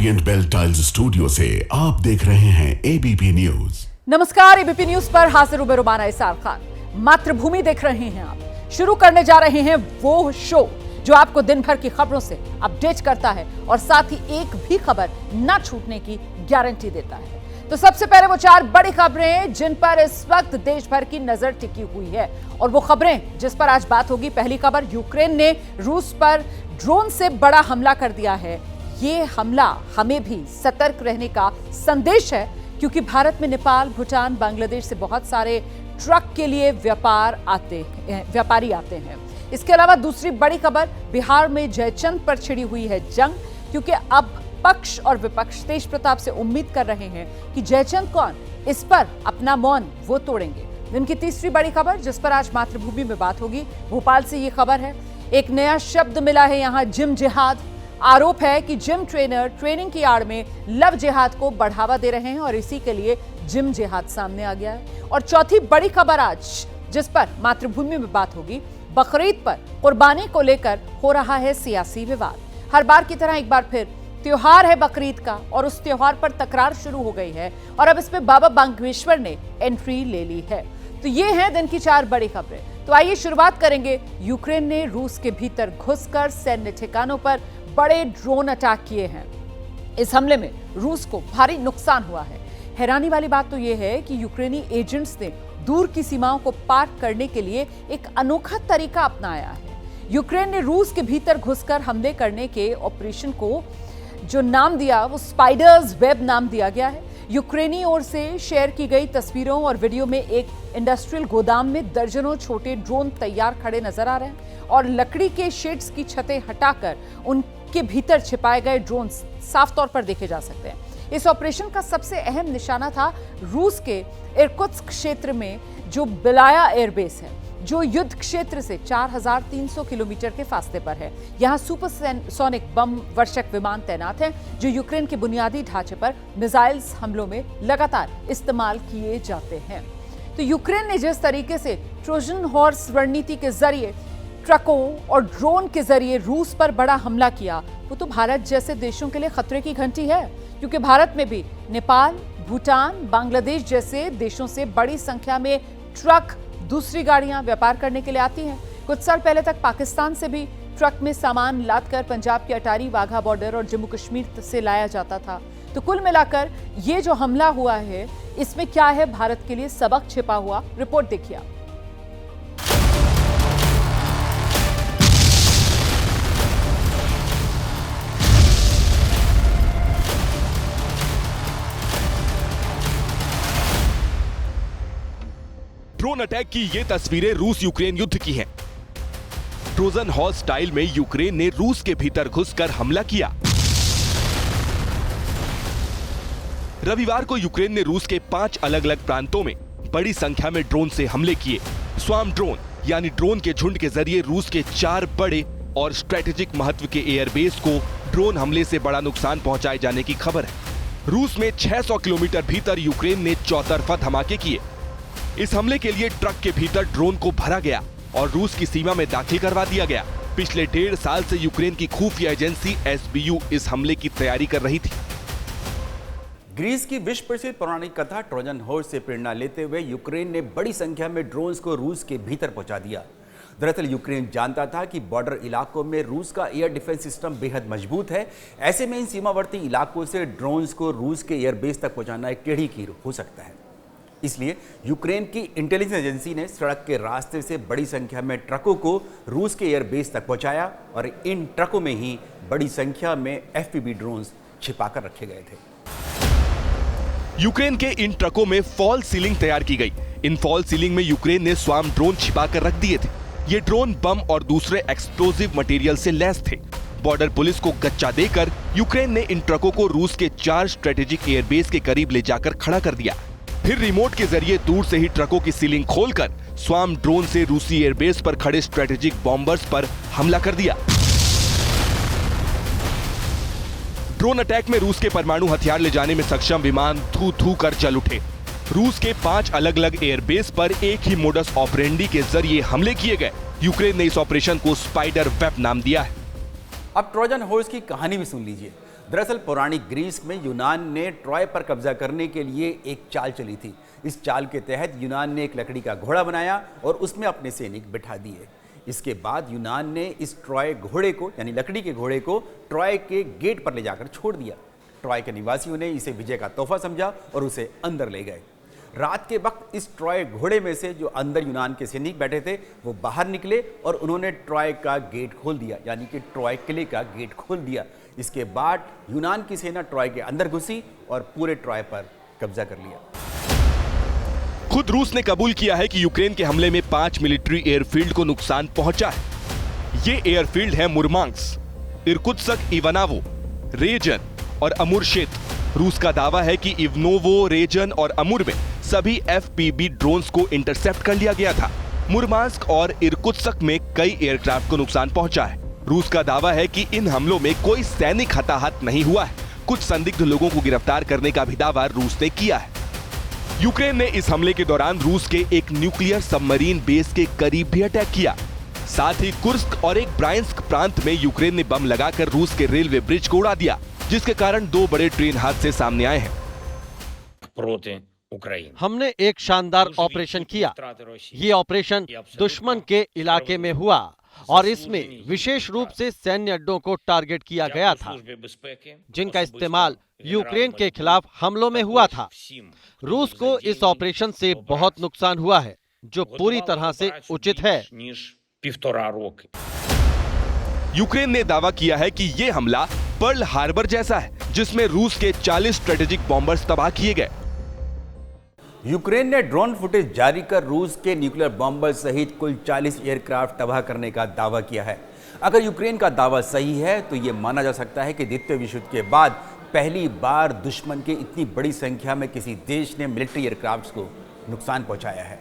Orient bell tiles studio से आप देख रहे हैं एबीपी न्यूज। नमस्कार, एबीपी न्यूज पर हाजिर हूं रुबाना इसार खान। मातृभूमि देख रहे हैं आप। शुरू करने जा रहे हैं वो शो जो आपको दिन भर की खबरों से अपडेट करता है और साथ ही एक भी खबर न छूटने की गारंटी देता है। तो सबसे पहले वो 4 बड़ी खबरें जिन पर इस वक्त देश भर की नजर टिकी हुई है और वो खबरें जिस पर आज बात होगी। पहली खबर, यूक्रेन ने रूस पर ड्रोन से बड़ा हमला कर दिया है। ये हमला हमें भी सतर्क रहने का संदेश है, क्योंकि भारत में नेपाल, भूटान, बांग्लादेश से बहुत सारे ट्रक के लिए व्यापारी आते हैं। इसके अलावा दूसरी बड़ी खबर, बिहार में जयचंद पर छिड़ी हुई है जंग, क्योंकि अब पक्ष और विपक्ष तेज प्रताप से उम्मीद कर रहे हैं कि जयचंद कौन, इस पर अपना मौन वो तोड़ेंगे। दिन की तीसरी बड़ी खबर जिस पर आज मातृभूमि में बात होगी, भोपाल से ये खबर है। एक नया शब्द मिला है यहाँ, जिम जिहाद। आरोप है कि जिम ट्रेनर ट्रेनिंग की आड़ में लव जिहाद को बढ़ावा दे रहे हैं और इसी के लिए जिम जिहाद सामने आ गया है। और चौथी बड़ी खबर आज जिस पर मातृभूमि में बात होगी, बकरीद पर कुर्बानी को लेकर हो रहा है सियासी विवाद। हर बार की तरह एक बार फिर त्योहार है बकरीद का और उस त्योहार पर तकरार शुरू हो गई है और अब इसमें बाबा बांगेश्वर ने एंट्री ले ली है। तो ये हैं दिन की 4 बड़ी खबरें। तो आइए शुरुआत करेंगे। यूक्रेन ने रूस के भीतर घुसकर सैन्य ठिकानों पर बड़े ड्रोन अटैक किए हैं। इस हमले में रूस को भारी नुकसान हुआ है। हैरानी वाली बात तो यह है कि यूक्रेनी एजेंट्स ने दूर की सीमाओं को पार करने के लिए एक अनोखा तरीका अपनाया है। यूक्रेन ने रूस के भीतर घुसकर हमले करने के ऑपरेशन को जो नाम दिया वो स्पाइडर्स वेब नाम दिया गया है। यूक्रेनी ओर से शेयर की गई तस्वीरों और वीडियो में एक इंडस्ट्रियल गोदाम में दर्जनों छोटे ड्रोन तैयार खड़े नजर आ रहे हैं और लकड़ी के शेड्स की छतें हटाकर उनके भीतर छिपाए गए ड्रोन साफ तौर पर देखे जा सकते हैं। इस ऑपरेशन का सबसे अहम निशाना था रूस के इर्कुत्स्क क्षेत्र में जो बिलाया एयरबेस है, जो युद्ध क्षेत्र से 4300 किलोमीटर के फासले पर है। यहाँ सुपरसोनिक बम वर्षक विमान तैनात हैं जो यूक्रेन के बुनियादी ढांचे पर मिसाइल्स हमलों में लगातार इस्तेमाल किए जाते हैं। तो यूक्रेन ने जिस तरीके से ट्रोजन हॉर्स रणनीति के जरिए ट्रकों और ड्रोन के जरिए रूस पर बड़ा हमला किया, वो तो भारत जैसे देशों के लिए खतरे की घंटी है, क्योंकि भारत में भी नेपाल, भूटान, बांग्लादेश जैसे देशों से बड़ी संख्या में ट्रक, दूसरी गाड़ियां व्यापार करने के लिए आती हैं। कुछ साल पहले तक पाकिस्तान से भी ट्रक में सामान लादकर पंजाब के अटारी वाघा बॉर्डर और जम्मू कश्मीर से लाया जाता था। तो कुल मिलाकर ये जो हमला हुआ है, इसमें क्या है भारत के लिए सबक छिपा हुआ, रिपोर्ट देखिए आप। ड्रोन अटैक की ये तस्वीरें रूस यूक्रेन युद्ध की हैं। ट्रोजन हॉर्स स्टाइल में यूक्रेन ने रूस के भीतर घुसकर हमला किया। रविवार को यूक्रेन ने रूस के 5 अलग अलग प्रांतों में बड़ी संख्या में ड्रोन से हमले किए। स्वार्म ड्रोन यानी ड्रोन के झुंड के जरिए रूस के 4 बड़े और स्ट्रेटेजिक महत्व के एयरबेस को ड्रोन हमले से बड़ा नुकसान पहुंचाए जाने की खबर है। रूस में 600 किलोमीटर भीतर यूक्रेन ने चौतरफा धमाके किए। इस हमले के लिए ट्रक के भीतर ड्रोन को भरा गया और रूस की सीमा में दाखिल करवा दिया गया। पिछले 1.5 साल से यूक्रेन की खुफिया एजेंसी एसबीयू इस हमले की तैयारी कर रही थी। ग्रीस की विश्व प्रसिद्ध पौराणिक कथा ट्रोजन हॉर्स से प्रेरणा लेते हुए यूक्रेन ने बड़ी संख्या में ड्रोन्स को रूस के भीतर पहुंचा दिया। दरअसल यूक्रेन जानता था कि बॉर्डर इलाकों में रूस का एयर डिफेंस सिस्टम बेहद मजबूत है। ऐसे में इन सीमावर्ती इलाकों से ड्रोन्स को रूस के एयरबेस तक पहुंचाना एक टेढ़ी कीर हो सकता है। इसलिए यूक्रेन की इंटेलिजेंस एजेंसी ने सड़क के रास्ते से बड़ी संख्या में ट्रकों को रूस के एयरबेस तक पहुंचाया और इन ट्रकों में ही बड़ी संख्या में एफपीवी ड्रोन्स छिपाकर रखे गए थे। यूक्रेन के इन ट्रकों में फॉल सीलिंग तैयार की गई। इन फॉल सीलिंग में यूक्रेन ने स्वार्म ड्रोन छिपाकर रख दिए थे। ये ड्रोन बम और दूसरे एक्सप्लोजिव मटेरियल से लैस थे। बॉर्डर पुलिस को गच्चा देकर यूक्रेन ने इन ट्रकों को रूस के 4 स्ट्रेटेजिक एयरबेस के करीब ले जाकर खड़ा कर दिया। फिर रिमोट के जरिए दूर से ही ट्रकों की सीलिंग खोलकर स्वार्म ड्रोन से रूसी एयरबेस पर खड़े स्ट्रेटेजिक बॉम्बर्स पर हमला कर दिया। ड्रोन अटैक में रूस के परमाणु हथियार ले जाने में सक्षम विमान थू थू कर जल उठे। रूस के 5 अलग अलग एयरबेस पर एक ही मोडस ऑपरेंडी के जरिए हमले किए गए। यूक्रेन ने इस ऑपरेशन को स्पाइडर वेब नाम दिया है। अब ट्रोजन हॉर्स की कहानी भी सुन लीजिए। दरअसल पौराणिक ग्रीस में यूनान ने ट्रॉय पर कब्जा करने के लिए एक चाल चली थी। इस चाल के तहत यूनान ने एक लकड़ी का घोड़ा बनाया और उसमें अपने सैनिक बिठा दिए। इसके बाद यूनान ने इस ट्रॉय घोड़े को यानी लकड़ी के घोड़े को ट्रॉय के गेट पर ले जाकर छोड़ दिया। ट्रॉय के निवासियों ने इसे विजय का तोहफा समझा और उसे अंदर ले गए। रात के वक्त इस ट्रॉय घोड़े में से जो अंदर यूनान के सैनिक बैठे थे वो बाहर निकले और उन्होंने ट्रॉय का गेट खोल दिया, यानी कि ट्रॉय किले का गेट खोल दिया। इसके बाद यूनान की सेना ट्रॉय के अंदर घुसी और पूरे ट्रॉय पर कब्जा कर लिया। खुद रूस ने कबूल किया है कि यूक्रेन के हमले में 5 मिलिट्री एयरफील्ड को नुकसान पहुंचा है। ये एयरफील्ड है मुर्मांस्क, इर्कुत्स्क, इवानोवो, रेजन और अमूर क्षेत्र। रूस का दावा है कि इवनोवो, रेजन और अमूर में सभी FPV ड्रोन्स को इंटरसेप्ट कर लिया गया था। मुर्मांस्क और इर्कुत्स्क में कई एयरक्राफ्ट को नुकसान पहुंचा है। रूस का दावा है कि इन हमलों में कोई सैनिक हताहत नहीं हुआ है। कुछ संदिग्ध लोगों को गिरफ्तार करने का भी दावा रूस ने किया है। यूक्रेन ने इस हमले के दौरान रूस के एक न्यूक्लियर सबमरीन बेस के करीब भी अटैक किया। साथ ही कुर्स्क और एक ब्रायंस्क प्रांत में यूक्रेन ने बम लगाकर रूस के रेलवे ब्रिज को उड़ा दिया, जिसके कारण 2 बड़े ट्रेन हादसे सामने आए हैं। हमने एक शानदार ऑपरेशन किया। ये ऑपरेशन दुश्मन के इलाके में हुआ और इसमें विशेष रूप से सैन्य अड्डों को टारगेट किया गया था, जिनका इस्तेमाल यूक्रेन के खिलाफ हमलों में हुआ था। रूस को इस ऑपरेशन से बहुत नुकसान हुआ है, जो पूरी तरह से उचित है। यूक्रेन ने दावा किया है कि ये हमला पर्ल हार्बर जैसा है, जिसमें रूस के 40 स्ट्रेटेजिक बॉम्बर्स तबाह किए गए। यूक्रेन ने ड्रोन फुटेज जारी कर रूस के न्यूक्लियर बॉम्बर सहित कुल 40 एयरक्राफ्ट तबाह करने का दावा किया है। अगर यूक्रेन का दावा सही है तो ये माना जा सकता है कि द्वितीय विश्व युद्ध के बाद पहली बार दुश्मन के इतनी बड़ी संख्या में किसी देश ने मिलिट्री एयरक्राफ्ट्स को नुकसान पहुंचाया है।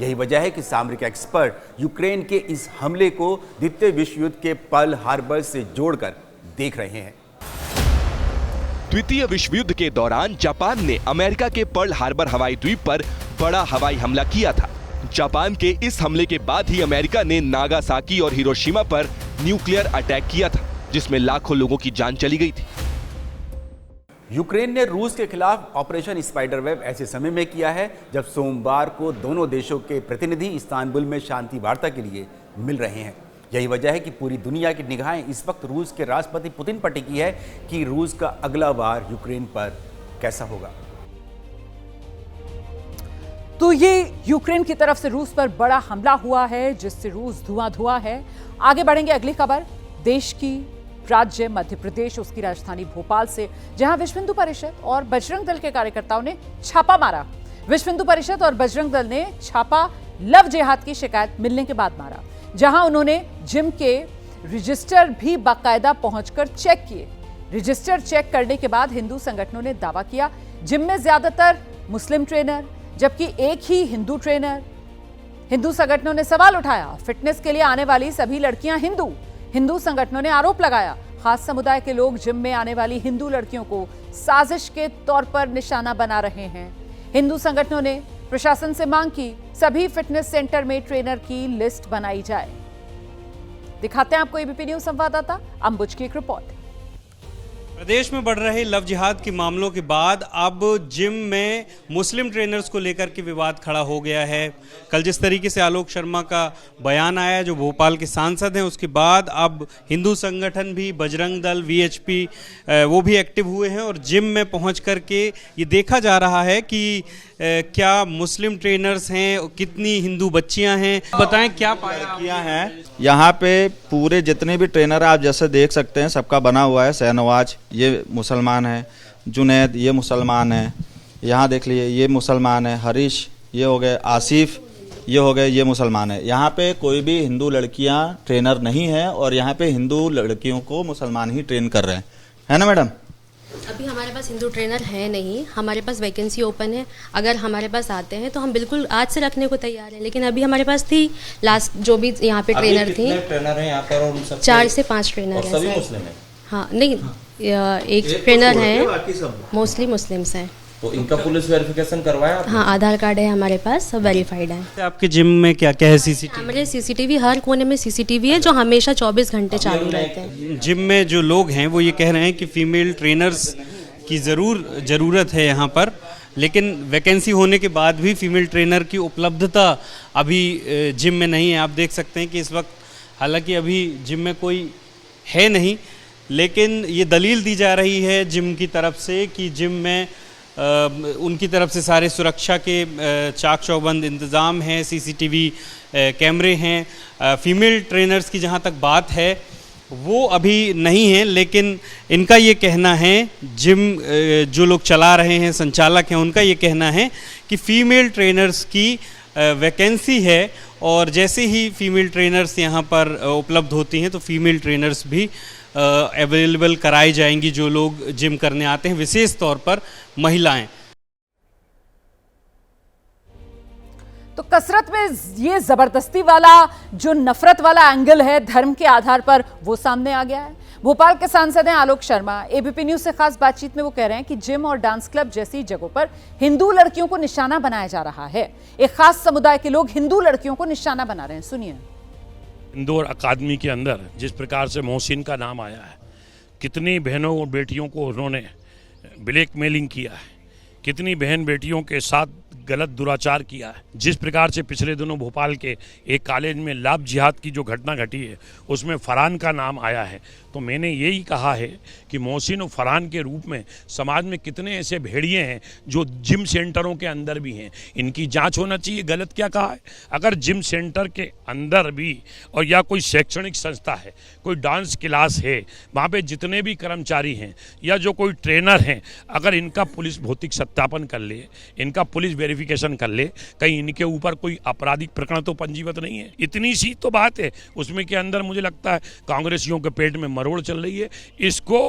यही वजह है कि सामरिक एक्सपर्ट यूक्रेन के इस हमले को द्वितीय विश्व युद्ध के पर्ल हार्बर से जोड़कर देख रहे हैं। द्वितीय विश्व युद्ध के दौरान जापान ने अमेरिका के पर्ल हार्बर हवाई द्वीप पर बड़ा हवाई हमला किया था। जापान के इस हमले के बाद ही अमेरिका ने नागासाकी और हिरोशिमा पर न्यूक्लियर अटैक किया था, जिसमें लाखों लोगों की जान चली गई थी। यूक्रेन ने रूस के खिलाफ ऑपरेशन स्पाइडरवेब ऐसे समय में किया है जब सोमवार को दोनों देशों के प्रतिनिधि इस्तांबुल में शांति वार्ता के लिए मिल रहे हैं। यही वजह है कि पूरी दुनिया की निगाहें इस वक्त रूस के राष्ट्रपति पुतिन पर टिकी है कि रूस का अगला वार यूक्रेन पर कैसा होगा। तो ये यूक्रेन की तरफ से रूस पर बड़ा हमला हुआ है, जिससे रूस धुआं है। आगे बढ़ेंगे अगली खबर देश की राज्य मध्य प्रदेश, उसकी राजधानी भोपाल से, जहां विश्व हिंदू परिषद और बजरंग दल के कार्यकर्ताओं ने छापा मारा। विश्व हिंदू परिषद और बजरंग दल ने छापा लव जिहाद की शिकायत मिलने के बाद मारा, जहां उन्होंने जिम के रजिस्टर भी बाकायदा पहुंचकर चेक किए। रजिस्टर चेक करने के बाद हिंदू संगठनों ने दावा किया जिम में ज्यादातर मुस्लिम ट्रेनर, जबकि एक ही हिंदू ट्रेनर। हिंदू संगठनों ने सवाल उठाया, फिटनेस के लिए आने वाली सभी लड़कियां हिंदू संगठनों ने आरोप लगाया खास समुदाय के लोग जिम में आने वाली हिंदू लड़कियों को साजिश के तौर पर निशाना बना रहे हैं। हिंदू संगठनों ने प्रशासन से मांग की सभी फिटनेस सेंटर में ट्रेनर की लिस्ट बनाई जाए। दिखाते हैं आपको एबीपी न्यूज संवाददाता अंबुज की एक रिपोर्ट। प्रदेश में बढ़ रहे लव जिहाद के मामलों के बाद अब जिम में मुस्लिम ट्रेनर्स को लेकर के विवाद खड़ा हो गया है। कल जिस तरीके से आलोक शर्मा का बयान आया, जो भोपाल के सांसद हैं, उसके बाद अब हिंदू संगठन भी, बजरंग दल, VHP वो भी एक्टिव हुए हैं और जिम में पहुंच करके ये देखा जा रहा है कि क्या मुस्लिम ट्रेनर्स हैं, कितनी हिंदू बच्चियां हैं। बताएं क्या पाया हैं यहाँ पे। पूरे जितने भी ट्रेनर आप जैसे देख सकते हैं सबका बना हुआ है। शहनवाज ये मुसलमान है, जुनैद ये मुसलमान है, यहाँ देख लिए ये मुसलमान है, हरीश ये हो गए, आसिफ ये हो गए, ये मुसलमान है। यहाँ पे कोई भी हिंदू लड़कियाँ ट्रेनर नहीं है और यहाँ पे हिंदू लड़कियों को मुसलमान ही ट्रेन कर रहे हैं, है ना मैडम? अभी हमारे पास हिंदू ट्रेनर है नहीं, हमारे पास वैकेंसी ओपन है। अगर हमारे पास आते हैं तो हम बिल्कुल आज से रखने को तैयार हैं, लेकिन अभी हमारे पास थी लास्ट जो भी यहाँ पे ट्रेनर थी। ट्रेनर हैं यहाँ पर और 4 से 5 ट्रेनर हैं। सभी मुस्लिम हैं? हाँ नहीं, एक ट्रेनर है, मोस्टली मुस्लिम्स हैं। तो इनका पुलिस वेरिफिकेशन करवाया आपने? हाँ, आधार कार्ड है हमारे पास, सब वेरीफाइड है। आपके जिम में क्या क्या है? सीसीटीवी? हमारे सीसीटीवी हर कोने में सीसीटीवी है जो हमेशा 24 घंटे चालू रहते हैं। जिम में जो लोग हैं वो ये कह रहे हैं कि फीमेल ट्रेनर्स की ज़रूरत है यहाँ पर, लेकिन वैकेंसी होने के बाद भी फीमेल ट्रेनर की उपलब्धता अभी जिम में नहीं है। आप देख सकते हैं कि इस वक्त हालांकि अभी जिम में कोई है नहीं, लेकिन ये दलील दी जा रही है जिम की तरफ से कि जिम में उनकी तरफ से सारे सुरक्षा के चाक चौबंद इंतज़ाम हैं, सीसीटीवी कैमरे हैं। फीमेल ट्रेनर्स की जहाँ तक बात है वो अभी नहीं है, लेकिन इनका ये कहना है, जिम जो लोग चला रहे हैं, संचालक हैं, उनका ये कहना है कि फ़ीमेल ट्रेनर्स की वैकेंसी है और जैसे ही फीमेल ट्रेनर्स यहाँ पर उपलब्ध होती हैं तो फीमेल ट्रेनर्स भी अवेलेबल कराई जाएंगी जो लोग जिम करने आते हैं, विशेष तौर पर महिलाएं। तो कसरत में ये जबरदस्ती वाला जो नफरत वाला एंगल है धर्म के आधार पर, वो सामने आ गया है। भोपाल के सांसद हैं आलोक शर्मा, एबीपी न्यूज से खास बातचीत में वो कह रहे हैं कि जिम और डांस क्लब जैसी जगहों पर हिंदू लड़कियों को निशाना बनाया जा रहा है। एक खास समुदाय के लोग हिंदू लड़कियों को निशाना बना रहे हैं, सुनिए। इंदौर अकादमी के अंदर जिस प्रकार से मोहसिन का नाम आया है, कितनी बहनों और बेटियों को उन्होंने ब्लैकमेलिंग किया है, कितनी बहन बेटियों के साथ गलत दुराचार किया है। जिस प्रकार से पिछले दिनों भोपाल के एक कॉलेज में लाभ जिहाद की जो घटना घटी है उसमें फरहान का नाम आया है, तो मैंने यही कहा है कि मोहसिन और फरहान के रूप में समाज में कितने ऐसे भेड़िए हैं जो जिम सेंटरों के अंदर भी हैं, इनकी जांच होना चाहिए। गलत क्या कहा है? अगर जिम सेंटर के अंदर भी और या कोई शैक्षणिक संस्था है, कोई डांस क्लास है, वहाँ पे जितने भी कर्मचारी हैं या जो कोई ट्रेनर हैं, अगर इनका पुलिस भौतिक सत्यापन कर ले, इनका पुलिस वेरिफिकेशन कर ले, कहीं इनके ऊपर कोई आपराधिक प्रकरण तो पंजीबद्ध नहीं है, इतनी सी तो बात है। उसमें के अंदर मुझे लगता है कांग्रेसियों के पेट में मरोड़ चल रही है। इसको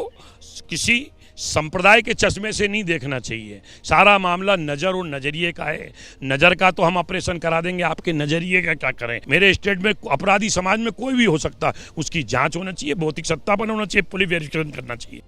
किसी संप्रदाय के चश्मे से नहीं देखना चाहिए। सारा मामला नज़र और नज़रिए का है। नज़र का तो हम ऑपरेशन करा देंगे, आपके नज़रिए का क्या करें? मेरे स्टेट में अपराधी समाज में कोई भी हो सकता, उसकी जांच होना चाहिए, भौतिक सत्यापन होना चाहिए, पुलिस वेरिफिकेशन करना चाहिए।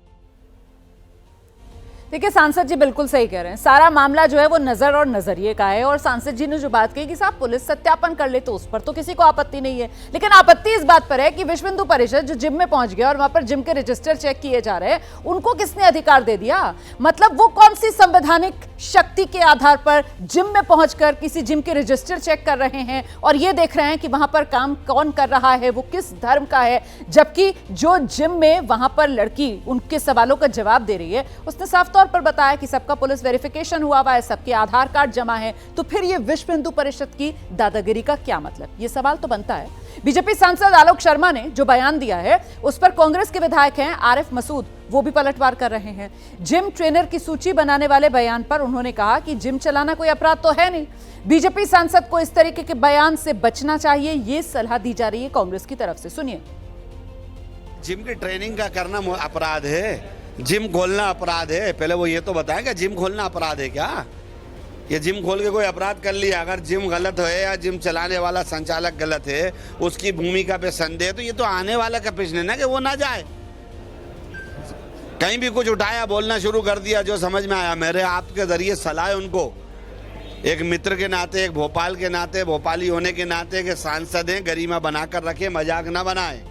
देखिए, सांसद जी बिल्कुल सही कह रहे हैं, सारा मामला जो है वो नजर और नजरिए का है। और सांसद जी ने जो बात कही कि साहब पुलिस सत्यापन कर ले तो उस पर तो किसी को आपत्ति नहीं है, लेकिन आपत्ति इस बात पर है कि विश्व हिंदू परिषद जो जिम में पहुंच गया और वहां पर जिम के रजिस्टर चेक किए जा रहे हैं, उनको किसने अधिकार दे दिया? मतलब वो कौन सी संवैधानिक शक्ति के आधार पर जिम में पहुंचकर किसी जिम के रजिस्टर चेक कर रहे हैं और ये देख रहे हैं कि वहां पर काम कौन कर रहा है, वो किस धर्म का है, जबकि जो जिम में वहां पर लड़की उनके सवालों का जवाब दे रही है उसने साफ तौर पर बताया कि सबका पुलिस वेरिफिकेशन हुआ है, सबके आधार कार्ड जमा है, तो फिर ये विश्व हिंदू परिषद की दादागिरी का क्या मतलब? ये सवाल तो बनता है। बीजेपी सांसद आलोक शर्मा ने जो बयान दिया है उस पर कांग्रेस के विधायक हैं आरिफ मसूद, वो भी पलटवार कर रहे हैं। जिम ट्रेनर की सूची बनाने वाले बयान पर उन्होंने कहा कि जिम चलाना कोई अपराध तो है नहीं। बीजेपी सांसद को इस तरीके के बयान से बचना चाहिए, ये सलाह दी जा रही है कांग्रेस की तरफ से, सुनिए। जिम की ट्रेनिंग का करना अपराध है, जिम खोलना अपराध है? पहले वो ये तो बताएं कि जिम खोलना अपराध है क्या? ये जिम खोल के कोई अपराध कर लिया, अगर जिम गलत है या जिम चलाने वाला संचालक गलत है, उसकी भूमिका पे संदेह, तो ये तो आने वाला का प्रश्न है ना कि वो ना जाए। कहीं भी कुछ उठाया, बोलना शुरू कर दिया जो समझ में आया। मेरे आपके जरिए सलाह है उनको, एक मित्र के नाते, एक भोपाल के नाते, भोपाली होने के नाते कि सांसद हैं, गरिमा बनाकर रखे, मजाक ना बनाए।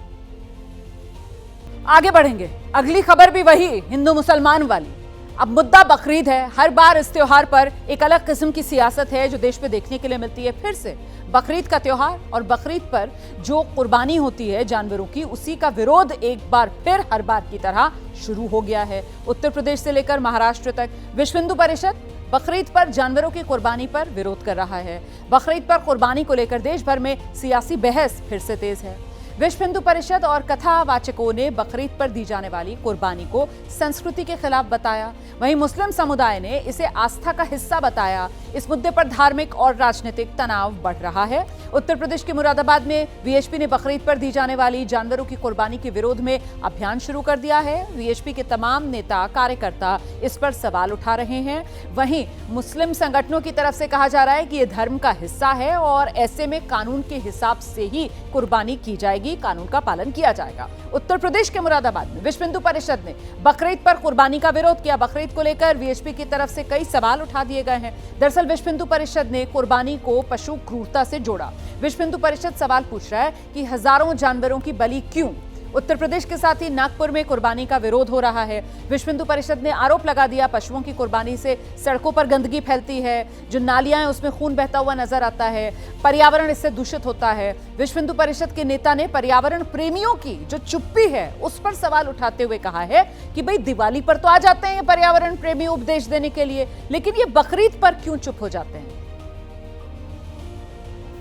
आगे बढ़ेंगे, अगली खबर भी वही हिंदू मुसलमान वाली। अब मुद्दा बकरीद है। हर बार इस त्योहार पर एक अलग किस्म की सियासत है जो देश में देखने के लिए मिलती है। फिर से बकरीद का त्योहार और बकरीद पर जो कुर्बानी होती है जानवरों की, उसी का विरोध एक बार फिर हर बार की तरह शुरू हो गया है। उत्तर प्रदेश से लेकर महाराष्ट्र तक विश्व हिंदू परिषद बकरीद पर जानवरों की कुर्बानी पर विरोध कर रहा है। बकरीद पर कुर्बानी को लेकर देश भर में सियासी बहस फिर से तेज है। विश्व हिंदू परिषद और कथावाचकों ने बकरीद पर दी जाने वाली कुर्बानी को संस्कृति के खिलाफ बताया, वहीं मुस्लिम समुदाय ने इसे आस्था का हिस्सा बताया। इस मुद्दे पर धार्मिक और राजनीतिक तनाव बढ़ रहा है। उत्तर प्रदेश के मुरादाबाद में वीएचपी ने बकरीद पर दी जाने वाली जानवरों की कुर्बानी के विरोध में अभियान शुरू कर दिया है। वीएचपी के तमाम नेता कार्यकर्ता इस पर सवाल उठा रहे हैं। वहीं मुस्लिम संगठनों की तरफ से कहा जा रहा है कि यह धर्म का हिस्सा है और ऐसे में कानून के हिसाब से ही कुर्बानी की जाएगी। जाएगी, कानून का पालन किया जाएगा। उत्तर प्रदेश के मुरादाबाद में विश्व हिंदू परिषद ने बकरीद पर कुर्बानी का विरोध किया। बकरीद को लेकर वीएचपी की तरफ से कई सवाल उठा दिए गए हैं। दरअसल विश्व हिंदू परिषद ने कुर्बानी को पशु क्रूरता से जोड़ा। विश्व हिंदू परिषद सवाल पूछ रहा है कि हजारों जानवरों की बलि क्यों? उत्तर प्रदेश के साथ ही नागपुर में कुर्बानी का विरोध हो रहा है। विश्व हिंदू परिषद ने आरोप लगा दिया पशुओं की कुर्बानी से सड़कों पर गंदगी फैलती है, जो नालियां हैं उसमें खून बहता हुआ नजर आता है, पर्यावरण इससे दूषित होता है। विश्व हिंदू परिषद के नेता ने पर्यावरण प्रेमियों की जो चुप्पी है उस पर सवाल उठाते हुए कहा है कि भाई दिवाली पर तो आ जाते हैं ये पर्यावरण प्रेमी उपदेश देने के लिए, लेकिन ये बकरीद पर क्यों चुप हो जाते हैं?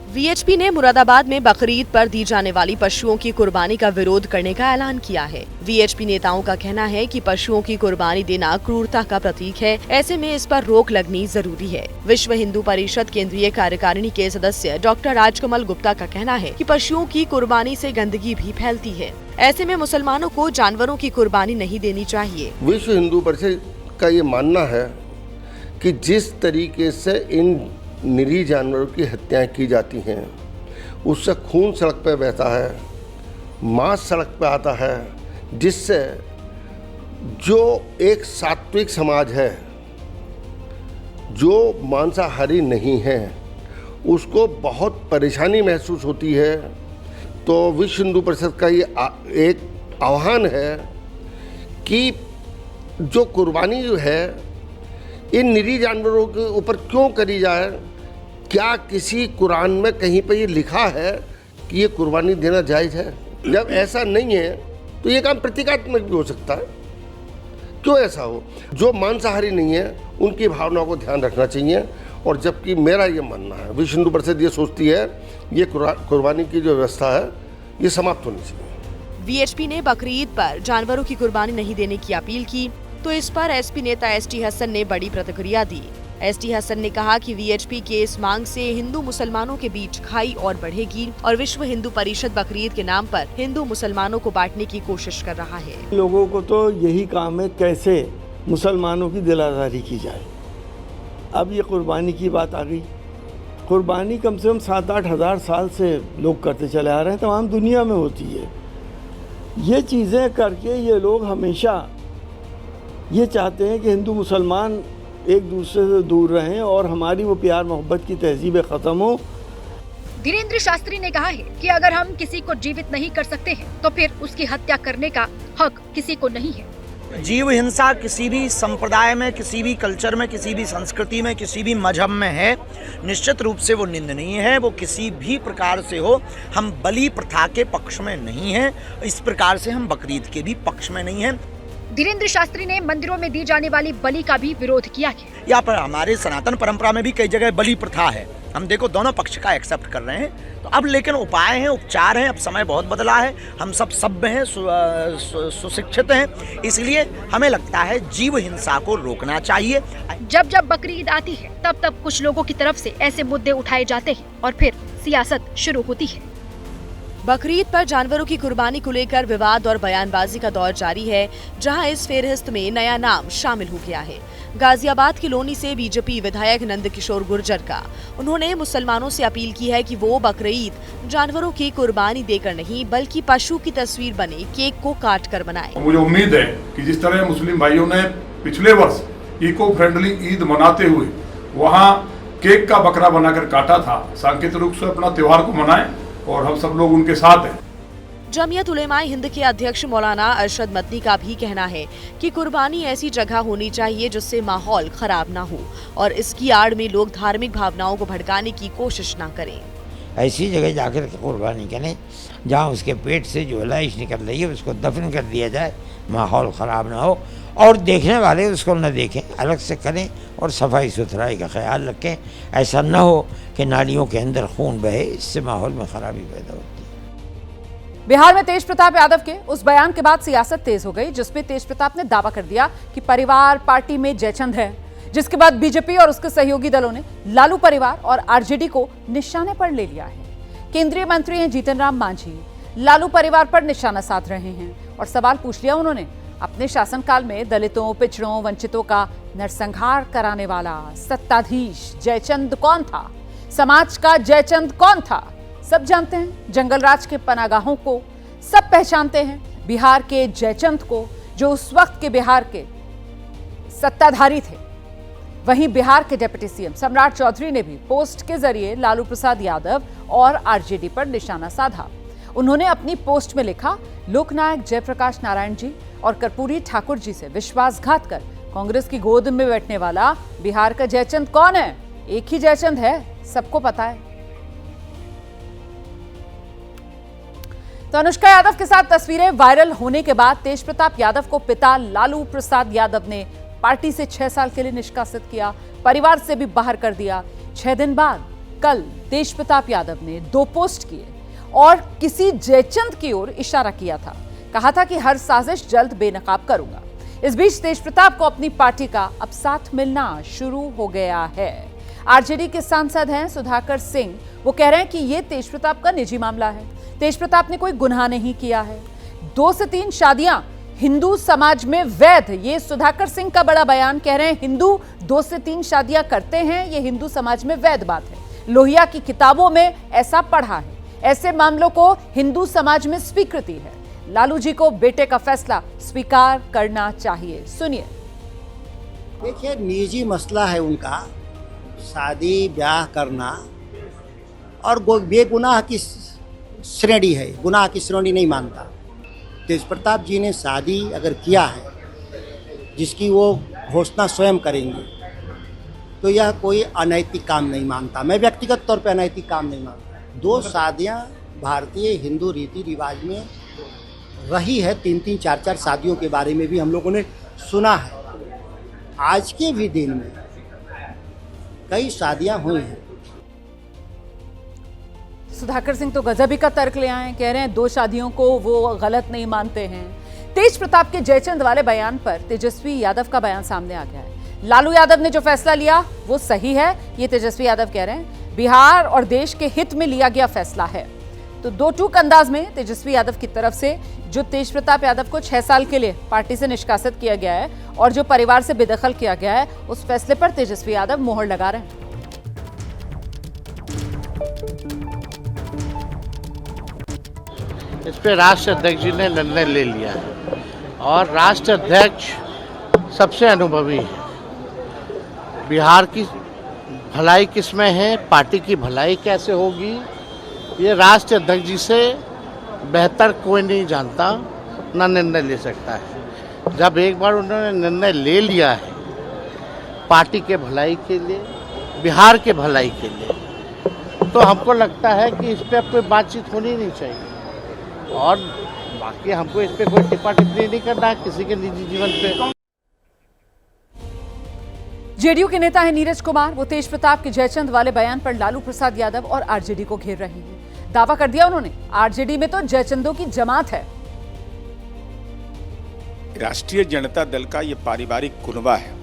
वीएचपी ने मुरादाबाद में बकरीद पर दी जाने वाली पशुओं की कुर्बानी का विरोध करने का ऐलान किया है। वीएचपी नेताओं का कहना है कि पशुओं की कुर्बानी देना क्रूरता का प्रतीक है, ऐसे में इस पर रोक लगनी जरूरी है। विश्व हिंदू परिषद केंद्रीय कार्यकारिणी के सदस्य डॉक्टर राजकमल गुप्ता का कहना है कि पशुओं की कुर्बानी से गंदगी भी फैलती है, ऐसे में मुसलमानों को जानवरों की कुर्बानी नहीं देनी चाहिए। विश्व हिंदू परिषद का ये मानना है कि जिस तरीके से इन निरीह जानवरों की हत्याएं की जाती हैं, उससे खून सड़क पर बहता है, मांस सड़क पर आता है, जिससे जो एक सात्विक समाज है, जो मांसाहारी नहीं है, उसको बहुत परेशानी महसूस होती है। तो विश्व हिंदू परिषद का ये एक आह्वान है कि जो कुर्बानी जो है इन निरीह जानवरों के ऊपर क्यों करी जाए? क्या किसी कुरान में कहीं पर ये लिखा है कि ये कुर्बानी देना जायज़ है? जब ऐसा नहीं है तो ये काम प्रतीकात्मक भी हो सकता है। क्यों ऐसा हो? जो मांसाहारी नहीं है उनकी भावनाओं को ध्यान रखना चाहिए। और जबकि मेरा ये मानना है, विश्व हिंदू परिषद ये सोचती है ये कुर्बानी की जो व्यवस्था है ये समाप्त होनी चाहिए। वीएचपी ने बकरीद पर जानवरों की कुर्बानी नहीं देने की अपील की, तो इस पर एसपी नेता एसटी हसन ने बड़ी प्रतिक्रिया दी। एसटी हसन ने कहा कि वीएचपी के इस मांग से हिंदू मुसलमानों के बीच खाई और बढ़ेगी और विश्व हिंदू परिषद बकरीद के नाम पर हिंदू मुसलमानों को बांटने की कोशिश कर रहा है। लोगों को तो यही काम है कैसे मुसलमानों की दिलासारी की जाए। अब ये कुर्बानी की बात आ गई। कुर्बानी कम से कम 7-8 हज़ार साल से लोग करते चले आ रहे हैं, तमाम दुनिया में होती है। ये चीज़ें करके ये लोग हमेशा ये चाहते हैं कि हिंदू मुसलमान एक दूसरे से दूर रहें और हमारी वो प्यार मोहब्बत की तहजीबें ख़त्म हो। धीरेन्द्र शास्त्री ने कहा है कि अगर हम किसी को जीवित नहीं कर सकते हैं तो फिर उसकी हत्या करने का हक किसी को नहीं है। जीव हिंसा किसी भी संप्रदाय में, किसी भी कल्चर में, किसी भी संस्कृति में, किसी भी मजहब में है, निश्चित रूप से वो निंदनीय है। वो किसी भी प्रकार से हो, हम बलि प्रथा के पक्ष में नहीं हैं, इस प्रकार से हम बकरीद के भी पक्ष में नहीं हैं। धीरेन्द्र शास्त्री ने मंदिरों में दी जाने वाली बलि का भी विरोध किया है। यहाँ पर हमारे सनातन परंपरा में भी कई जगह बलि प्रथा है। हम देखो दोनों पक्ष का एक्सेप्ट कर रहे हैं। तो अब लेकिन उपाय हैं, उपचार हैं। अब समय बहुत बदला है, हम सब सभ्य हैं, सुशिक्षित हैं, इसलिए हमें लगता है जीव हिंसा को रोकना चाहिए। जब जब बकरीद आती है तब तब कुछ लोगों की तरफ से ऐसे मुद्दे उठाए जाते हैं और फिर सियासत शुरू होती है। बकरीद पर जानवरों की कुर्बानी को लेकर विवाद और बयानबाजी का दौर जारी है, जहां इस फेहरिस्त में नया नाम शामिल हो गया है। गाजियाबाद की लोनी से बीजेपी विधायक नंदकिशोर गुर्जर का। उन्होंने मुसलमानों से अपील की है कि वो बकरीद जानवरों की कुर्बानी देकर नहीं बल्कि पशु की तस्वीर बने केक को काट कर मनाएं। मुझे उम्मीद है कि जिस तरह मुस्लिम भाइयों ने पिछले वर्ष इको फ्रेंडली ईद मनाते हुए वहाँ केक का बकरा बनाकर काटा था, सांकेतिक रूप से अपना त्योहार को मनाएं और हम सब लोग उनके साथ हैं। जमीयत उलेमाए हिंद के अध्यक्ष मौलाना अरशद मदनी का भी कहना है कि कुर्बानी ऐसी जगह होनी चाहिए जिससे माहौल खराब ना हो और इसकी आड़ में लोग धार्मिक भावनाओं को भड़काने की कोशिश ना करें। ऐसी जगह जाकर के कुर्बानी करें जहाँ उसके पेट से जो लाइश निकल रही है उसको दफन कर दिया जाए, माहौल ख़राब ना हो और देखने वाले उसको न देखें, अलग से करें और सफाई सुथराई का ख्याल रखें। ऐसा न हो कि नालियों के अंदर खून बहे, इससे माहौल में खराबी पैदा होती है। बिहार में तेज प्रताप यादव के उस बयान के बाद सियासत तेज हो गई, जिसमें तेज प्रताप ने दावा कर दिया कि परिवार पार्टी में जयचंद है, जिसके बाद बीजेपी और उसके सहयोगी दलों ने लालू परिवार और आरजेडी को निशाने पर ले लिया है। केंद्रीय मंत्री हैं जीतन राम मांझी लालू परिवार पर निशाना साध रहे हैं और सवाल पूछ लिया उन्होंने, अपने शासनकाल में दलितों, पिछड़ों, वंचितों का नरसंहार कराने वाला सत्ताधीश जयचंद कौन था? समाज का जयचंद कौन था? सब जानते हैं, जंगल राज के पनागाहों को सब पहचानते हैं, बिहार के जयचंद को जो उस वक्त के बिहार के सत्ताधारी थे। वहीं बिहार के डिप्टी सीएम सम्राट चौधरी ने भी पोस्ट के जरिए लालू प्रसाद यादव और आरजेडी पर निशाना साधा। उन्होंने अपनी पोस्ट में लिखा, लोकनायक जयप्रकाश नारायण जी और कर्पूरी ठाकुर जी से विश्वासघात कर कांग्रेस की गोद में बैठने वाला बिहार का जयचंद कौन है? एक ही जयचंद है, सबको पता है। तो अनुष्का यादव के साथ तस्वीरें वायरल होने के बाद तेज प्रताप यादव को पिता लालू प्रसाद यादव ने पार्टी से 6 साल के लिए निष्कासित किया, परिवार से भी बाहर कर दिया। 6 दिन बाद कल तेज प्रताप यादव ने 2 पोस्ट किए और किसी जयचंद की ओर इशारा किया था। कहा था कि हर साजिश जल्द बेनकाब करूंगा। इस बीच तेज प्रताप को अपनी पार्टी का अब साथ मिलना शुरू हो गया है। आरजेडी के सांसद हैं सुधाकर सिंह, वो कह रहे हैं कि ये तेज प्रताप का निजी मामला है। तेज प्रताप ने कोई गुनाह नहीं किया है। 2 से 3 शादियां हिंदू समाज में वैध, ये सुधाकर सिंह का बड़ा बयान। कह रहे हैं हिंदू 2 से 3 शादियां करते हैं, ये हिंदू समाज में वैध बात है। लोहिया की किताबों में ऐसा पढ़ा है। ऐसे मामलों को हिंदू समाज में स्वीकृति है। लालू जी को बेटे का फैसला स्वीकार करना चाहिए। सुनिए। देखिए, निजी मसला है उनका, शादी ब्याह करना, और बेगुनाह की श्रेणी है, गुनाह की श्रेणी नहीं मानता। तेज प्रताप जी ने शादी अगर किया है जिसकी वो घोषणा स्वयं करेंगे, तो यह कोई अनैतिक काम नहीं मानता। मैं व्यक्तिगत तौर पर अनैतिक काम नहीं मानता। 2 शादियां भारतीय हिंदू रीति रिवाज में रही है। 3-3, 4-4 शादियों के बारे में भी हम लोगों ने सुना है। आज के भी दिन में कई शादियां हुई हैं। सुधाकर सिंह तो गजबी का तर्क ले आए, कह रहे हैं 2 शादियों को वो गलत नहीं मानते हैं। तेज प्रताप के जयचंद वाले बयान पर तेजस्वी यादव का बयान सामने आ गया है। लालू यादव ने जो फैसला लिया वो सही है, ये तेजस्वी यादव कह रहे हैं। बिहार और देश के हित में लिया गया फैसला है। तो 2 टूक अंदाज में तेजस्वी यादव की तरफ से जो तेज प्रताप यादव को 6 साल के लिए पार्टी से निष्कासित किया गया है और जो परिवार से बेदखल किया गया है, उस फैसले पर तेजस्वी यादव मोहर लगा रहे हैं। इस पे राष्ट्र अध्यक्ष जी ने निर्णय ले लिया है और राष्ट्र अध्यक्ष सबसे अनुभवी है। बिहार की भलाई किसमें है, पार्टी की भलाई कैसे होगी, ये राष्ट्र अध्यक्ष जी से बेहतर कोई नहीं जानता, ना निर्णय ले सकता है। जब एक बार उन्होंने निर्णय ले लिया है पार्टी के भलाई के लिए, बिहार के भलाई के लिए, तो हमको लगता है कि इस पे अब कोई बातचीत होनी नहीं चाहिए। और बाकी हमको इस पे कोई टिप्पा टिप्पणी नहीं करना है किसी के निजी जीवन पे। जेडीयू के नेता है नीरज कुमार, वो तेज प्रताप के जयचंद वाले बयान पर लालू प्रसाद यादव और आरजेडी को घेर रहे हैं। दावा कर दिया उन्होंने, आरजेडी में तो जयचंदों की जमात है। राष्ट्रीय जनता दल का ये पारिवारिक कुनबा है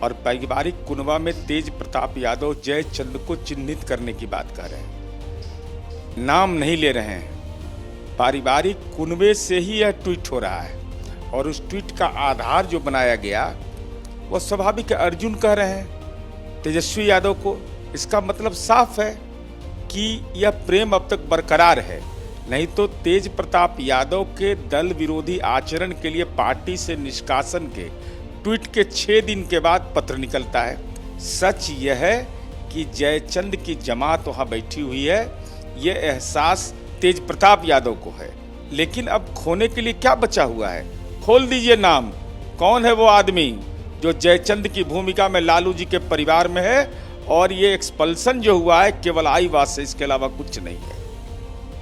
और पारिवारिक कुनबा में तेज प्रताप यादव जयचंद को चिन्हित करने की बात कर रहे हैं, नाम नहीं ले रहे हैं। पारिवारिक कुनबे से ही यह ट्वीट हो रहा है और उस ट्वीट का आधार जो बनाया गया वो स्वाभाविक अर्जुन कह रहे हैं तेजस्वी यादव को। इसका मतलब साफ है कि यह प्रेम अब तक बरकरार है, नहीं तो तेज प्रताप यादव के दल विरोधी आचरण के लिए पार्टी से निष्कासन के ट्वीट के 6 दिन के बाद पत्र निकलता है। सच यह है कि जयचंद की जमात वहां बैठी हुई है, यह एहसास तेज प्रताप यादव को है। लेकिन अब खोने के लिए क्या बचा हुआ है? खोल दीजिए नाम, कौन है वो आदमी जो जयचंद की भूमिका में लालू जी के परिवार में है। और ये एक्सपल्सन जो हुआ है केवल आईवाद से, इसके अलावा कुछ नहीं है।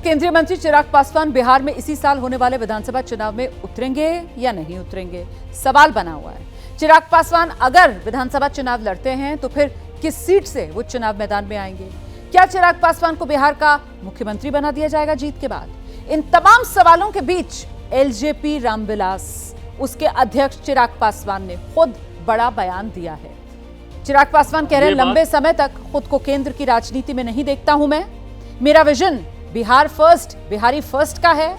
केंद्रीय मंत्री चिराग पासवान बिहार में इसी साल होने वाले विधानसभा चुनाव में उतरेंगे या नहीं उतरेंगे, सवाल बना हुआ है। चिराग पासवान अगर विधानसभा चुनाव लड़ते हैं तो फिर किस सीट से वो चुनाव मैदान में आएंगे? क्या चिराग पासवान को बिहार का मुख्यमंत्री बना दिया जाएगा जीत के बाद? इन तमाम सवालों के बीच एलजेपी रामविलास, उसके अध्यक्ष चिराग पासवान ने खुद बड़ा बयान दिया है। चिराग पासवान कह रहे हैं, लंबे समय तक खुद को केंद्र की राजनीति में नहीं देखता हूं मैं। मेरा vision Bihar first, Bihari first का है।